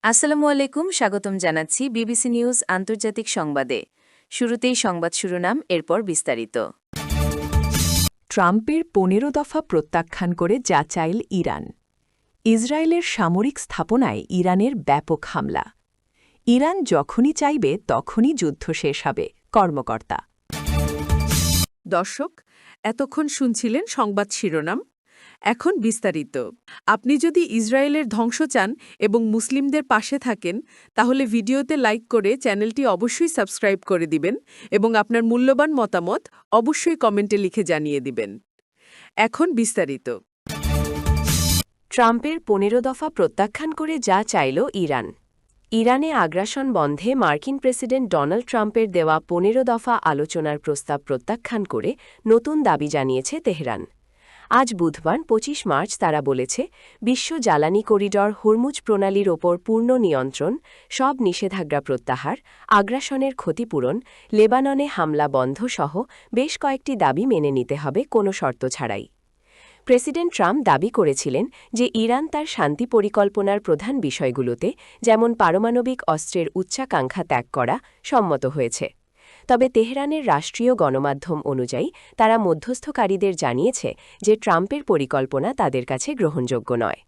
আসসালামু আলাইকুম, স্বাগতম জানাচ্ছি বিবিসি নিউজ আন্তর্জাতিক সংবাদে। শুরুতেই সংবাদ শিরোনাম, এরপর বিস্তারিত। ট্রাম্পের ১৫ দফা প্রত্যাখ্যান করে যা চাইল ইরান। ইসরায়েলের সামরিক স্থাপনায় ইরানের ব্যাপক হামলা। ইরান যখনই চাইবে তখনই যুদ্ধ শেষ হবে, কর্মকর্তা। দর্শক, এতক্ষণ শুনছিলেন সংবাদ শিরোনাম। এখন বিস্তারিত। আপনি যদি ইসরায়েলের ধ্বংস চান এবং মুসলিমদের পাশে থাকেন, তাহলে ভিডিওতে লাইক করে চ্যানেলটি অবশ্যই সাবস্ক্রাইব করে দিবেন এবং আপনার মূল্যবান মতামত অবশ্যই কমেন্টে লিখে জানিয়ে দিবেন। এখন বিস্তারিত। ট্রাম্পের ১৫ দফা প্রত্যাখ্যান করে যা চাইল ইরান। ইরানে আগ্রাসন বন্ধে মার্কিন প্রেসিডেন্ট ডোনাল্ড ট্রাম্পের দেওয়া ১৫ দফা আলোচনার প্রস্তাব প্রত্যাখ্যান করে নতুন দাবি জানিয়েছে তেহরান। আজ বুধবার ২৫ মার্চ তারা বলেছে, বিশ্ব জ্বালানি করিডর হুরমুজ প্রণালীর ওপর পূর্ণ নিয়ন্ত্রণ, সব নিষেধাজ্ঞা প্রত্যাহার, আগ্রাসনের ক্ষতিপূরণ, লেবাননে হামলা বন্ধ সহ বেশ কয়েকটি দাবি মেনে নিতে হবে কোনো শর্ত ছাড়াই। প্রেসিডেন্ট ট্রাম্প দাবি করেছিলেন যে ইরান তার শান্তি পরিকল্পনার প্রধান বিষয়গুলোতে, যেমন পারমাণবিক অস্ত্রের উচ্চাকাঙ্ক্ষা ত্যাগ করা, সম্মত হয়েছে। তবে তেহরানের রাষ্ট্রীয় গণমাধ্যম অনুযায়ী তারা মধ্যস্থকারীদের জানিয়েছে যে ট্রাম্পের পরিকল্পনা তাদের কাছে গ্রহণযোগ্য নয়।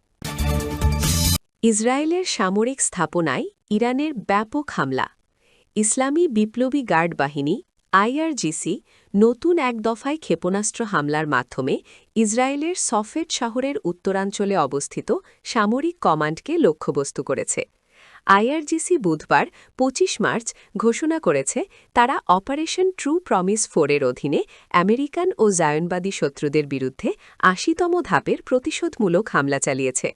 ইসরায়েলের সামরিক স্থাপনায় ইরানের ব্যাপক হামলা। ইসলামী বিপ্লবী গার্ড বাহিনী আইআরজিসি নতুন এক দফায় ক্ষেপণাস্ত্র হামলার মাধ্যমে ইসরায়েলের সফেদ শহরের উত্তরাঞ্চলে অবস্থিত সামরিক কমান্ডকে লক্ষ্যবস্তু করেছে। আইআরজিসি বুধবার ২৫ মার্চ ঘোষণা করেছে তারা অপারেশন ট্রু প্রমিস ৪ এর অধীনে আমেরিকান ও জায়নবাদী শত্রুদের বিরুদ্ধে ৮০তম ধাপের প্রতিশোধমূলক হামলা চালিয়েছে।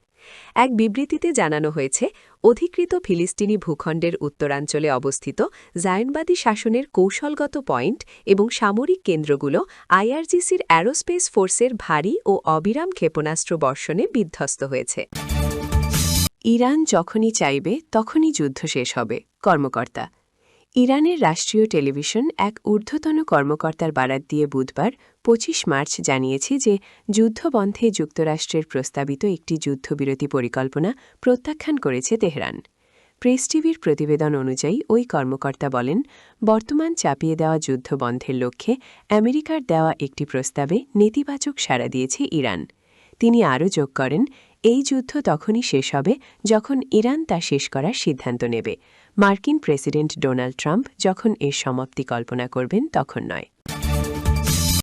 এক বিবৃতিতে জানানো হয়েছে, অধিকৃত ফিলিস্তিনি ভূখণ্ডের উত্তরাঞ্চলে অবস্থিত জায়নবাদী শাসনের কৌশলগত পয়েন্ট এবং সামরিক কেন্দ্রগুলো আইআরজিসির অ্যারোস্পেস ফোর্সের ভারী ও অবিরাম ক্ষেপণাস্ত্র বর্ষণে বিধ্বস্ত হয়েছে। ইরান যখনই চাইবে তখনই যুদ্ধ শেষ হবে, কর্মকর্তা। ইরানের রাষ্ট্রীয় টেলিভিশন এক ঊর্ধ্বতন কর্মকর্তার বারাত দিয়ে বুধবার ২৫ মার্চ জানিয়েছে যে যুদ্ধবন্ধে যুক্তরাষ্ট্রের প্রস্তাবিত একটি যুদ্ধবিরতি পরিকল্পনা প্রত্যাখ্যান করেছে তেহরান। প্রেস টিভির প্রতিবেদন অনুযায়ী ওই কর্মকর্তা বলেন, বর্তমান চাপিয়ে দেওয়া যুদ্ধবন্ধের লক্ষ্যে আমেরিকার দেওয়া একটি প্রস্তাবে নেতিবাচক সাড়া দিয়েছে ইরান। তিনি আরও যোগ করেন, এই যুদ্ধ তখনই শেষ হবে যখন ইরান তা শেষ করার সিদ্ধান্ত নেবে। মার্কিন প্রেসিডেন্ট ডোনাল্ড ট্রাম্প যখন এর সমাপ্তি কল্পনা করবেন তখন নয়।